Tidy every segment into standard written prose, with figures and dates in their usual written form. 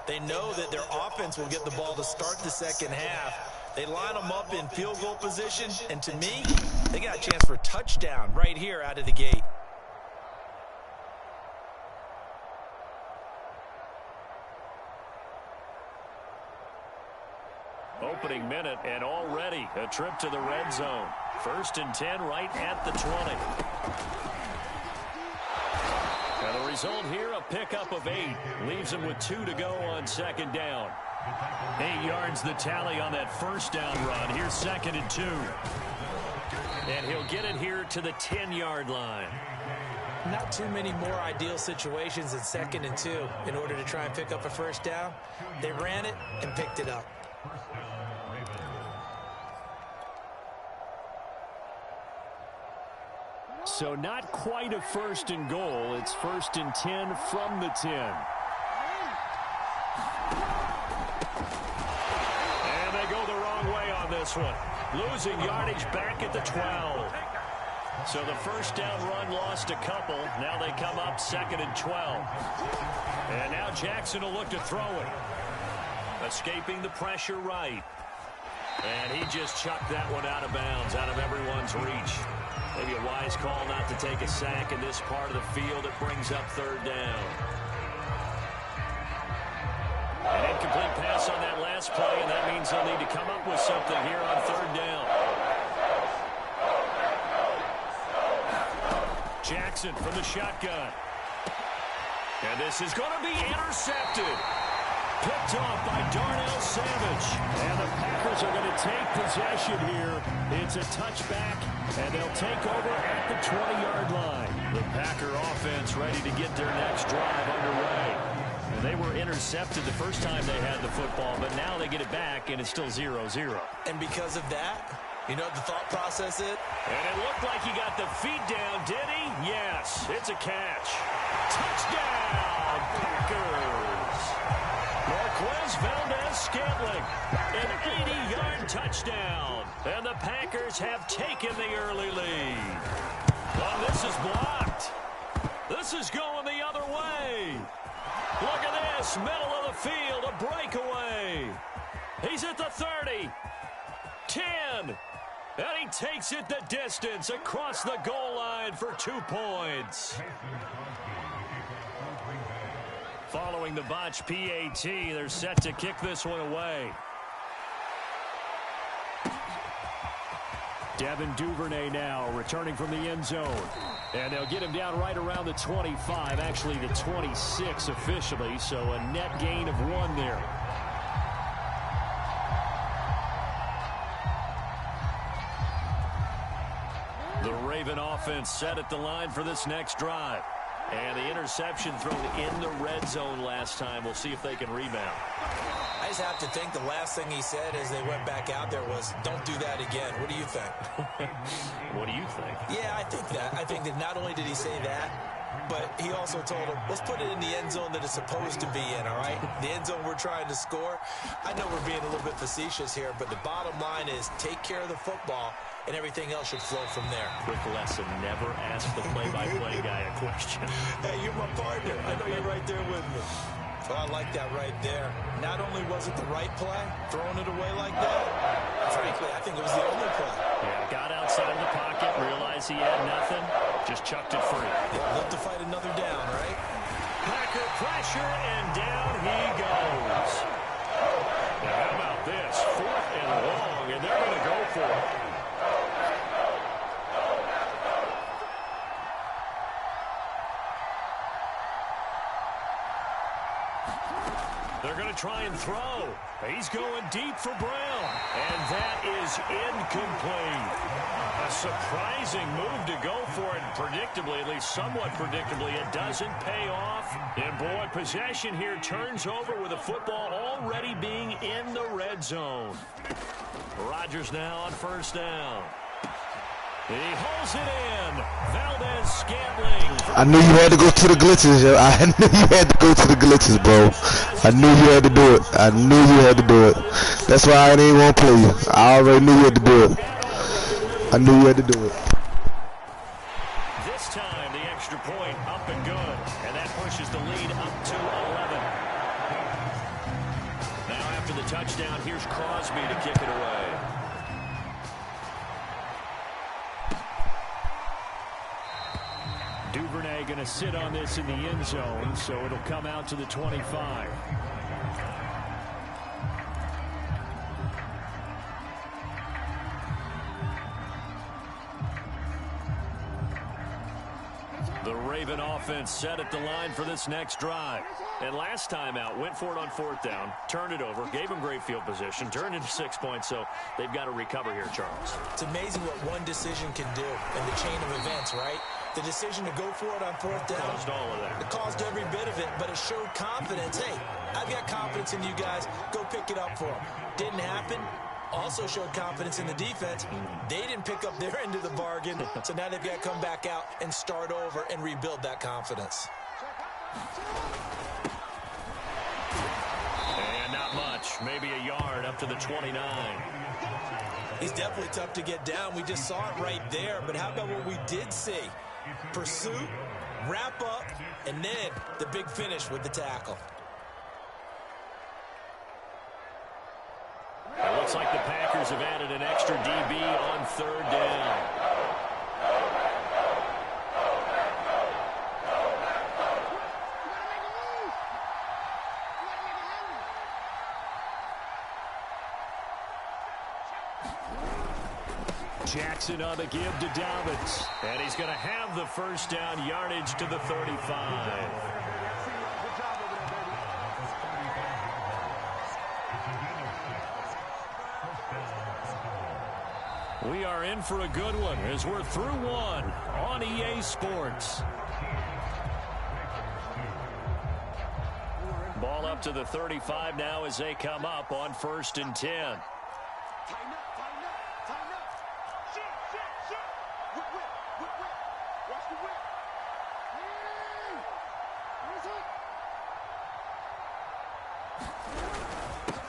They know that their offense will get the ball to start the second half. They line them up in field goal position, and to me, they got a chance for a touchdown right here out of the gate. Opening minute, and already a trip to the red zone. 1st and 10 right at the 20. And the result here, a pickup of 8. Leaves him with 2 to go on 2nd down. 8 yards the tally on that 1st down run. Here's 2nd and 2. And he'll get it here to the 10-yard line. Not too many more ideal situations than 2nd and 2 in order to try and pick up a 1st down. They ran it and picked it up. So not quite a 1st and goal. It's 1st and 10 from the 10. And they go the wrong way on this one. Losing yardage back at the 12. So the 1st down run lost a couple. Now they come up 2nd and 12. And now Jackson will look to throw it. Escaping the pressure right. And he just chucked that one out of bounds, out of everyone's reach. Maybe a wise call not to take a sack in this part of the field. It brings up 3rd down. An incomplete pass on that last play, and that means they'll need to come up with something here on 3rd down. Jackson from the shotgun. And this is going to be intercepted. Picked off by Darnell Savage. And the Packers are going to take possession here. It's a touchback, and they'll take over at the 20-yard line. The Packer offense ready to get their next drive underway. And they were intercepted the first time they had the football, but now they get it back, and it's still 0-0. And because of that, you know what the thought process is? And it looked like he got the feet down, did he? Yes, it's a catch. Touchdown, Packers. Marquez Valdez-Scantling, an 80-yard touchdown. And the Packers have taken the early lead. Oh, this is blocked. This is going the other way. Look at this, middle of the field, a breakaway. He's at the 30, 10, and he takes it the distance across the goal line for 2 points. Following the botch PAT, they're set to kick this one away. Devin Duvernay now returning from the end zone. And they'll get him down right around the 25, actually the 26 officially, so a net gain of 1 there. The Raven offense set at the line for this next drive. And the interception thrown in the red zone last time. We'll see if they can rebound. I just have to think the last thing he said as they went back out there was, don't do that again. What do you think? What do you think? Yeah, I think that. I think that not only did he say that, but he also told him, let's put it in the end zone that it's supposed to be in, all right? The end zone we're trying to score. I know we're being a little bit facetious here, but the bottom line is take care of the football, and everything else should flow from there. Quick lesson, never ask the play-by-play guy a question. Hey, you're my partner. I know you're right there with me. Oh, I like that right there. Not only was it the right play, throwing it away like that, frankly, I think it was the only play. Yeah, got outside of the pocket, realized he had nothing, just chucked it free. Yeah, look to fight another down, right? Packer pressure, and down he goes. Now, how about this? 4th and long, and they're going to go for it. They're going to try and throw. He's going deep for Brown. And that is incomplete. A surprising move to go for it. Predictably, at least somewhat predictably, it doesn't pay off. And boy, possession here turns over with the football already being in the red zone. Rodgers now on 1st down. He holds it in. Valdez-Scantling. I knew you had to go to the glitches, yo. I knew you had to go to the glitches, bro. I knew you had to do it. I knew you had to do it. That's why I didn't want to play you. I already knew you had to do it. I knew you had to do it. This time, the extra point up and good. And that pushes the lead up to 11. touchdown. Here's Crosby to kick it away. Duvernay going to sit on this in the end zone, so it'll come out to the 25. The Raven offense set at the line for this next drive. And last time out, went for it on 4th down, turned it over, gave them great field position, turned into 6 points, so they've got to recover here, Charles. It's amazing what one decision can do in the chain of events, right? The decision to go for it on 4th down. Caused all of that. It caused every bit of it, but it showed confidence. Hey, I've got confidence in you guys. Go pick it up for them. Didn't happen. Also showed confidence in the defense. They didn't pick up their end of the bargain, so now they've got to come back out and start over and rebuild that confidence. And not much. Maybe a yard up to the 29. He's definitely tough to get down. We just saw it right there, but how about what we did see? Pursuit, wrap up, and then the big finish with the tackle. It looks like the Packers have added an extra DB on 3rd down. Jackson on the give to Dobbins. And he's going to have the 1st down, yardage to the 35. We are in for a good one as we're through one on EA Sports. Ball up to the 35 now as they come up on 1st and 10.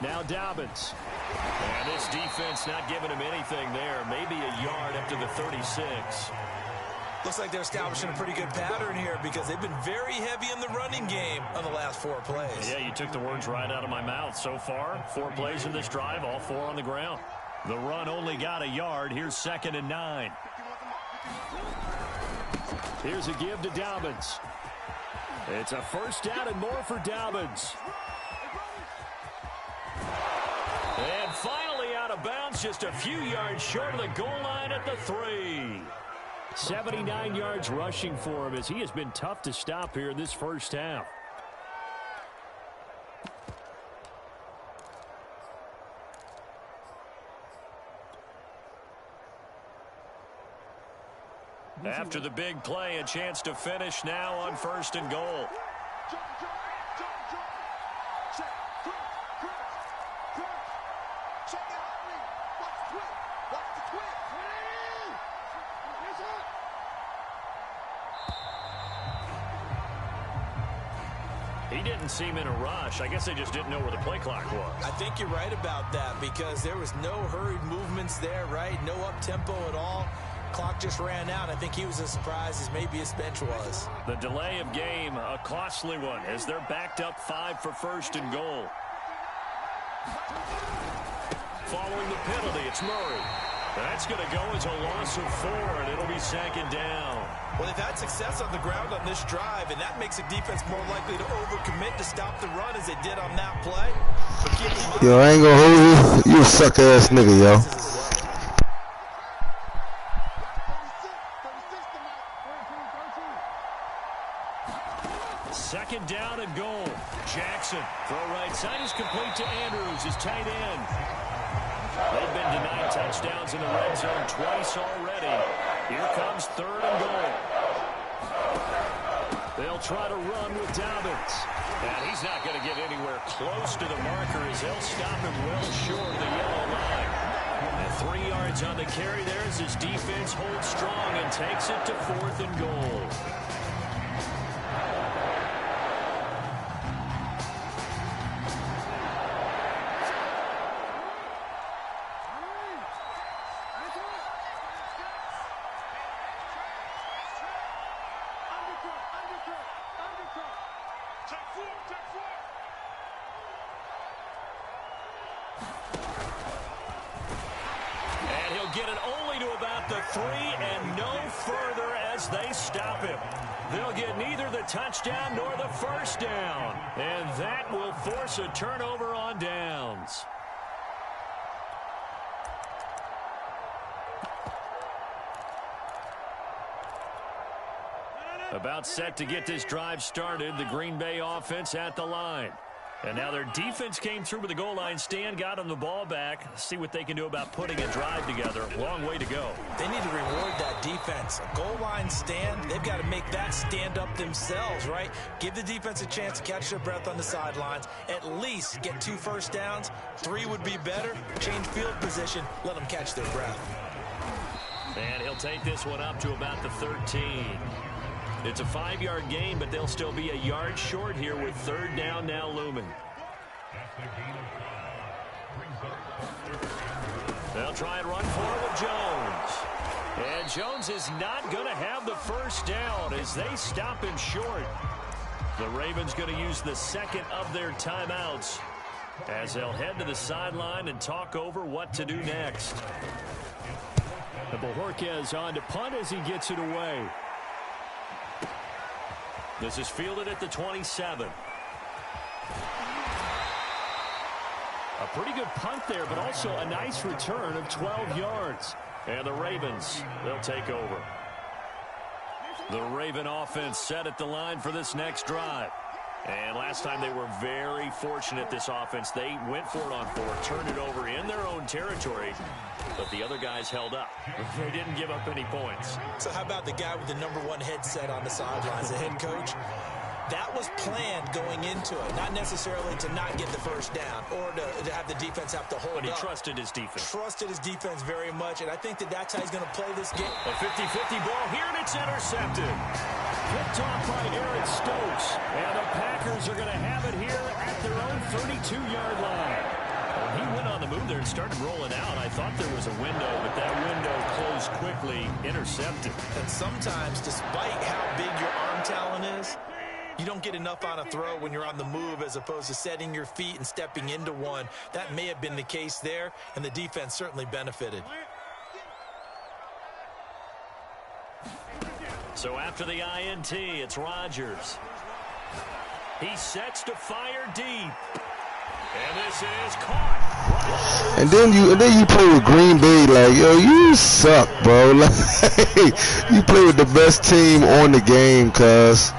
Now Dobbins. And this defense not giving him anything there. Maybe a yard up to the 36. Looks like they're establishing a pretty good pattern here because they've been very heavy in the running game on the last 4 plays. Yeah, you took the words right out of my mouth. So far, 4 plays in this drive, all 4 on the ground. The run only got a yard. Here's 2nd and 9. Here's a give to Dobbins. It's a 1st down and more for Dobbins. And finally out of bounds, just a few yards short of the goal line at the 3. 79 yards rushing for him as he has been tough to stop here in this 1st half. After the big play, a chance to finish now on 1st and goal. He didn't seem in a rush. I guess they just didn't know where the play clock was. I think you're right about that because there was no hurried movements there, right? No up-tempo at all. Clock just ran out. I think he was as surprised as maybe his bench was. The delay of game, a costly one, as they're backed up 5 for 1st and goal. Following the penalty, it's Murray. That's going to go as a loss of 4, and it'll be 2nd down. Well, they've had success on the ground on this drive, and that makes a defense more likely to overcommit to stop the run as they did on that play. Yo, I ain't gonna hold you. You a sucker-ass nigga, yo. Second down and goal. Jackson, throw right side is complete to Andrews, his tight end. They've been denied touchdowns in the red zone twice already. Here comes 3rd and goal. They'll try to run with Dobbins. And he's not going to get anywhere close to the marker as they'll stop him well short of the yellow line. And 3 yards on the carry there as his defense holds strong and takes it to 4th and goal. at the 3 and no further as they stop him. They'll get neither the touchdown nor the first down. And that will force a turnover on downs. About set to get this drive started, the Green Bay offense at the line. And now their defense came through with the goal line stand, got them the ball back. See what they can do about putting a drive together. Long way to go. They need to reward that defense. A goal line stand, they've got to make that stand up themselves, right? Give the defense a chance to catch their breath on the sidelines. At least get 2 first downs. 3 would be better. Change field position. Let them catch their breath. And he'll take this one up to about the 13. It's a 5-yard gain, but they'll still be a yard short here with 3rd down now looming. They'll try and run forward with Jones. And Jones is not going to have the first down as they stop him short. The Ravens going to use the second of their timeouts as they'll head to the sideline and talk over what to do next. Bojorquez on to punt as he gets it away. This is fielded at the 27. A pretty good punt there, but also a nice return of 12 yards. And the Ravens, they'll take over. The Raven offense set at the line for this next drive. And last time they were very fortunate, this offense. They went for it on 4, turned it over in their own territory, but the other guys held up. They didn't give up any points. So how about the guy with the #1 headset on the sidelines, the head coach? That was planned going into it, not necessarily to not get the first down or to have the defense have to hold up. But he trusted his defense. Trusted his defense very much, and I think that's how he's going to play this game. A 50-50 ball here, and it's intercepted. Picked off by Aaron Stokes, and the Packers are going to have it here at their own 32-yard line. When he went on the move there and started rolling out, I thought there was a window, but that window closed quickly, intercepted. And sometimes, despite how big your arm talent is, you don't get enough on a throw when you're on the move as opposed to setting your feet and stepping into one. That may have been the case there, and the defense certainly benefited. So after the INT, it's Rodgers. He sets to fire deep. And this is caught. And then you play with Green Bay like, yo, you suck, bro. Like, you play with the best team on the game, cuz.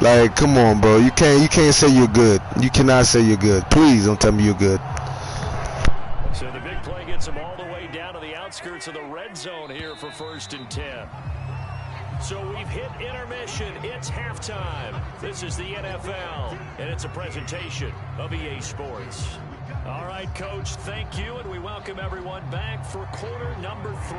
Like, come on, bro. You can't say you're good. You cannot say you're good. Please don't tell me you're good. So the big play gets him all the way down to the outskirts of the red zone here for 1st and 10. So we've hit intermission. It's halftime. This is the NFL, and it's a presentation of EA Sports. All right, Coach, thank you, and we welcome everyone back for quarter number 3.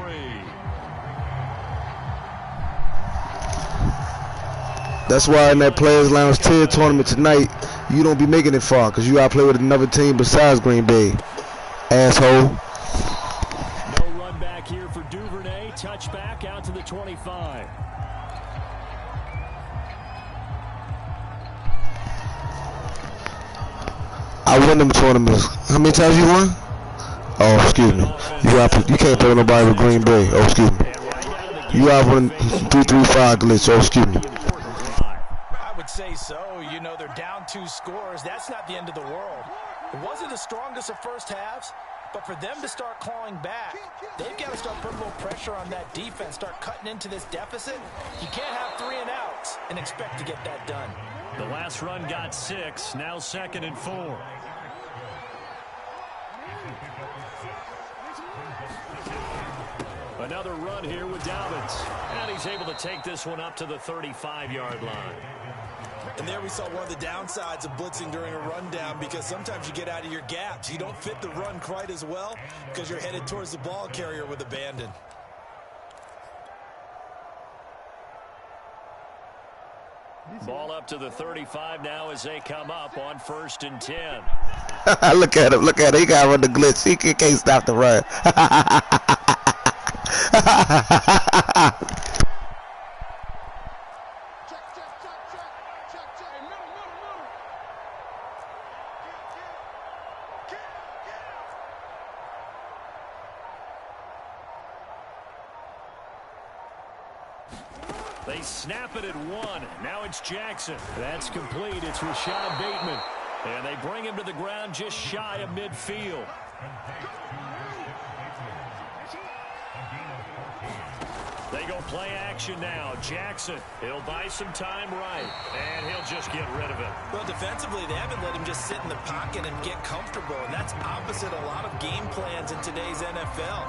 That's why in that Players Lounge tier tournament tonight, you don't be making it far, because you got to play with another team besides Green Bay. Asshole. No run back here for Duvernay. Touchback out to the 25. I won them tournaments. How many times you won? Oh, excuse me. You can't play with nobody with Green Bay. Oh, excuse me. You have one 3-3-5 glitch. Oh, excuse me. I would say so. You know, they're down 2 scores. That's not the end of the world. It wasn't the strongest of first halves, but for them to start clawing back, they've got to start putting a little pressure on that defense, start cutting into this deficit. You can't have 3 and outs and expect to get that done. The last run got 6, now 2nd and 4. Another run here with Dobbins. And he's able to take this one up to the 35-yard line. And there we saw one of the downsides of blitzing during a rundown, because sometimes you get out of your gaps. You don't fit the run quite as well because you're headed towards the ball carrier with abandon. Ball up to the 35 now as they come up on 1st and 10. Look at him. Look at him. He got to run the glitch. He can't stop the run. They snap it at 1. Now it's Jackson. That's complete. It's Rashad Bateman. And they bring him to the ground just shy of midfield. They go play action now. Jackson, he'll buy some time right, and he'll just get rid of it. Well, defensively, they haven't let him just sit in the pocket and get comfortable, and that's opposite a lot of game plans in today's NFL.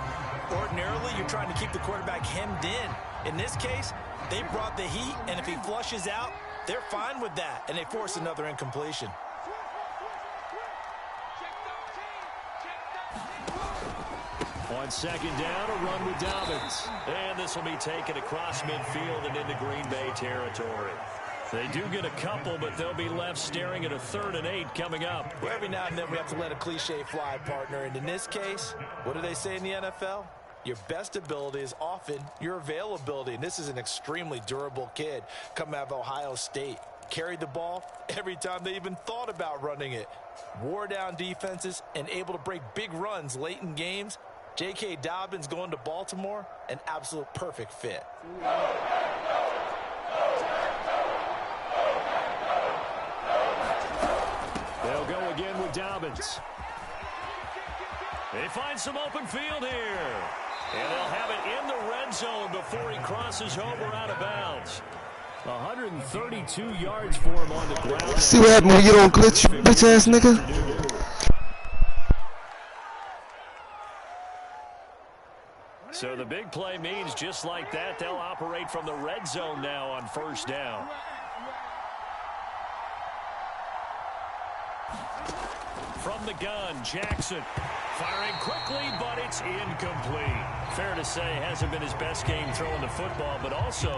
Ordinarily, you're trying to keep the quarterback hemmed in. In this case, they brought the heat, and if he flushes out, they're fine with that, and they force another incompletion. On second down, a run with Dobbins. And this will be taken across midfield and into Green Bay territory. They do get a couple, but they'll be left staring at a 3rd and 8 coming up. Well, every now and then we have to let a cliche fly, partner. And in this case, what do they say in the NFL? Your best ability is often your availability. And this is an extremely durable kid coming out of Ohio State. Carried the ball every time they even thought about running it. Wore down defenses and able to break big runs late in games. J.K. Dobbins going to Baltimore, an absolute perfect fit. They'll go again with Dobbins. They find some open field here. And they'll have it in the red zone before he crosses over out of bounds. 132 yards for him on the ground. See what happened when you don't glitch, bitch ass nigga? So the big play means just like that, they'll operate from the red zone now on 1st down. From the gun, Jackson firing quickly, but it's incomplete. Fair to say, hasn't been his best game throwing the football, but also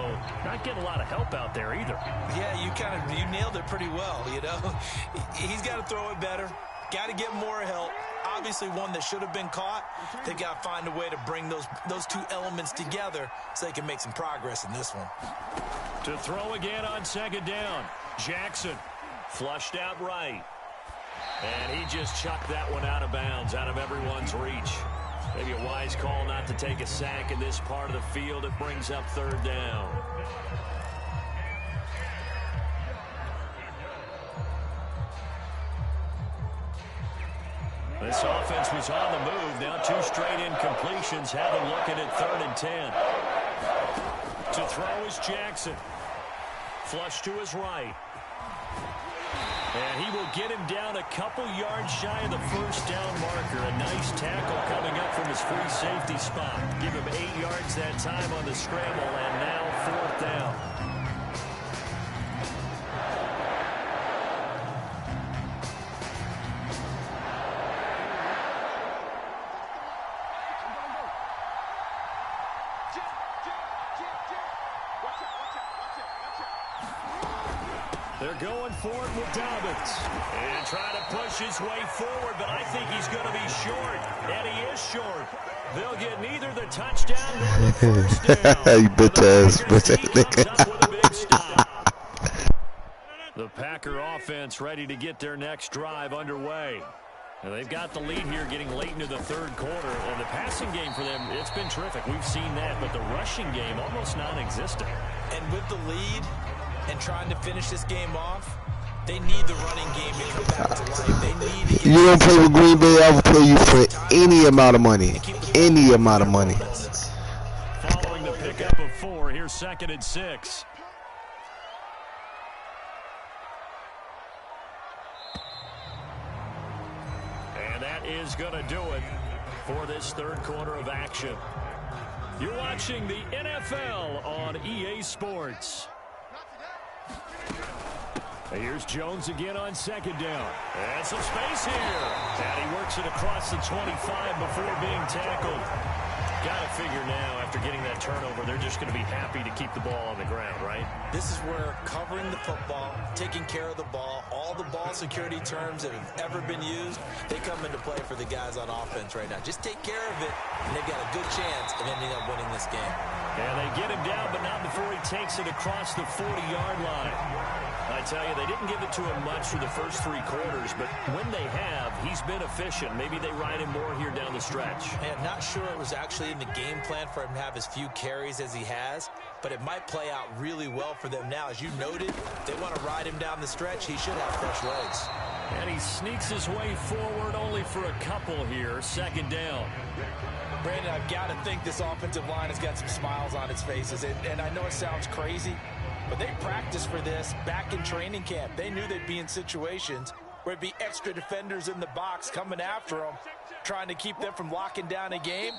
not getting a lot of help out there either. Yeah, you nailed it pretty well, you know. He's got to throw it better. Got to get more help. Obviously one that should have been caught. They got to find a way to bring those two elements together so they can make some progress in this one. To throw again on 2nd down. Jackson flushed out right. And he just chucked that one out of bounds, out of everyone's reach. Maybe a wise call not to take a sack in this part of the field. It brings up 3rd down. This offense was on the move. Now 2 straight incompletions. Have them looking at 3rd and 10. To throw is Jackson. Flush to his right. And he will get him down a couple yards shy of the 1st down marker. A nice tackle coming up from his free safety spot. Give him 8 yards that time on the scramble, and now 4th down. They're going for it with Dobbins. And trying to push his way forward, but I think he's going to be short. And he is short. They'll get neither the touchdown nor the 1st down. You bitch ass, The Packer offense ready to get their next drive underway. And they've got the lead here getting late into the 3rd quarter. And the passing game for them, it's been terrific. We've seen that, but the rushing game almost non-existent. And with the lead and trying to finish this game off, they need the running game to come back to life. They need to get you don't play with Green Bay, I will play you for any amount of money. Any amount of money. Following the pickup of 4, here's 2nd and 6. And that is going to do it for this 3rd quarter of action. You're watching the NFL on EA Sports. Here's Jones again on 2nd down. And some space here. And he works it across the 25 before being tackled. Got to figure now, after getting that turnover, they're just going to be happy to keep the ball on the ground, right? This is where covering the football, taking care of the ball, all the ball security terms that have ever been used, they come into play for the guys on offense right now. Just take care of it, and they've got a good chance of ending up winning this game. And they get him down, but not before he takes it across the 40-yard line. I tell you, they didn't give it to him much for the first 3 quarters, but when they have, he's been efficient. Maybe they ride him more here down the stretch. Man, not sure it was actually in the game plan for him to have as few carries as he has, but it might play out really well for them now. As you noted, they want to ride him down the stretch. He should have fresh legs. And he sneaks his way forward only for a couple here. Second down. Brandon, I've got to think this offensive line has got some smiles on its faces. And I know it sounds crazy, but they practiced for this back in training camp. They knew they'd be in situations where it'd be extra defenders in the box coming after them, trying to keep them from locking down a game.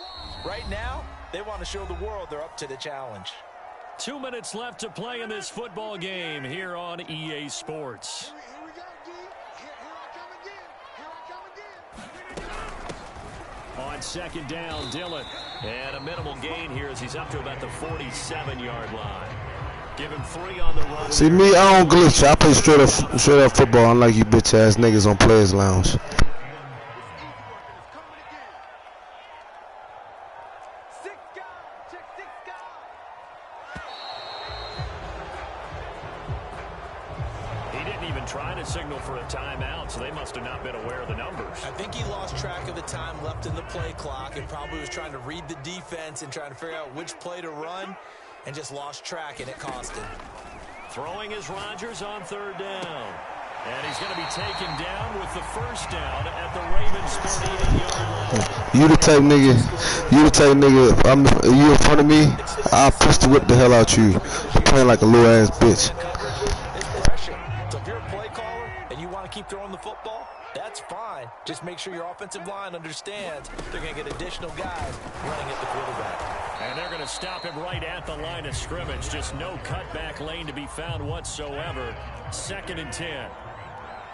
Right now, they want to show the world they're up to the challenge. 2 minutes left to play in this football game here on EA Sports. On second down, Dillon. And a minimal gain here as he's up to about the 47-yard line. Give him 3 on the run. See me, I don't glitch. I play straight up football, unlike you bitch ass niggas on Players Lounge. He didn't even try to signal for a timeout, so they must have not been aware of the numbers. I think he lost track of the time left in the play clock and probably was trying to read the defense and trying to figure out which play to run, and just lost track, and it cost him. Throwing is Rodgers on third down. And he's going to be taken down with the first down at the Ravens' 38-yard line. You the type nigga, if you in front of me, I'll pistol whip the hell out you. You're playing like a little ass bitch. It's pressure. So if you're a play caller and you want to keep throwing the football, that's fine. Just make sure your offensive line understands they're going to get additional guys running at the quarterback. And they're going to stop him right at the line of scrimmage. Just no cutback lane to be found whatsoever. 2nd and 10.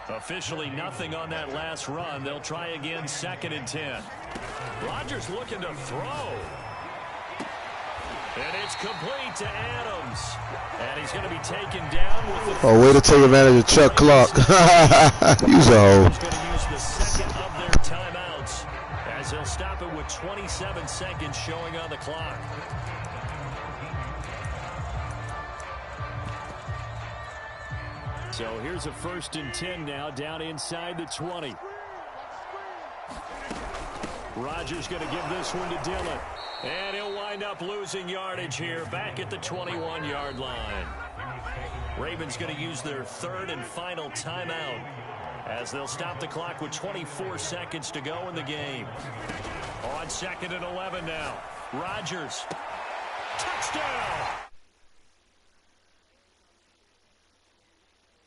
Officially nothing on that last run. They'll try again 2nd and 10. Rodgers looking to throw. And it's complete to Adams. And he's going to be taken down with the... Oh, way to take advantage of Chuck Clark. Use a hoe. He's going to use the second of their timeouts as he'll stop it with 27 seconds showing on the clock. So here's a 1st and 10 now, down inside the 20. Rodgers going to give this one to Dillon. And he'll wind up losing yardage here, back at the 21-yard line. Ravens going to use their 3rd and final timeout as they'll stop the clock with 24 seconds to go in the game. On 2nd and 11 now. Rodgers. Touchdown!